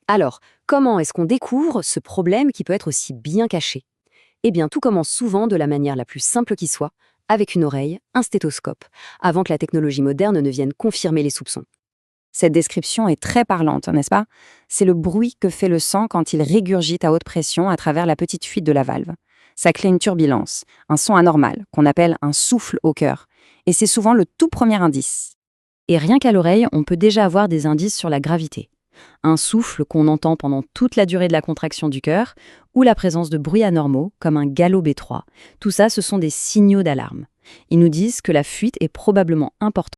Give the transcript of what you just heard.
Alors, comment est-ce qu'on découvre ce problème qui peut être aussi bien caché? Eh bien, tout commence souvent de la manière la plus simple qui soit, avec une oreille, un stéthoscope, avant que la technologie moderne ne vienne confirmer les soupçons. Cette description est très parlante, n'est-ce pas? C'est le bruit que fait le sang quand il régurgite à haute pression à travers la petite fuite de la valve. Ça crée une turbulence, un son anormal, qu'on appelle un souffle au cœur. Et c'est souvent le tout premier indice. Et rien qu'à l'oreille, on peut déjà avoir des indices sur la gravité. Un souffle qu'on entend pendant toute la durée de la contraction du cœur, ou la présence de bruits anormaux, comme un galop B3. Tout ça, ce sont des signaux d'alarme. Ils nous disent que la fuite est probablement importante.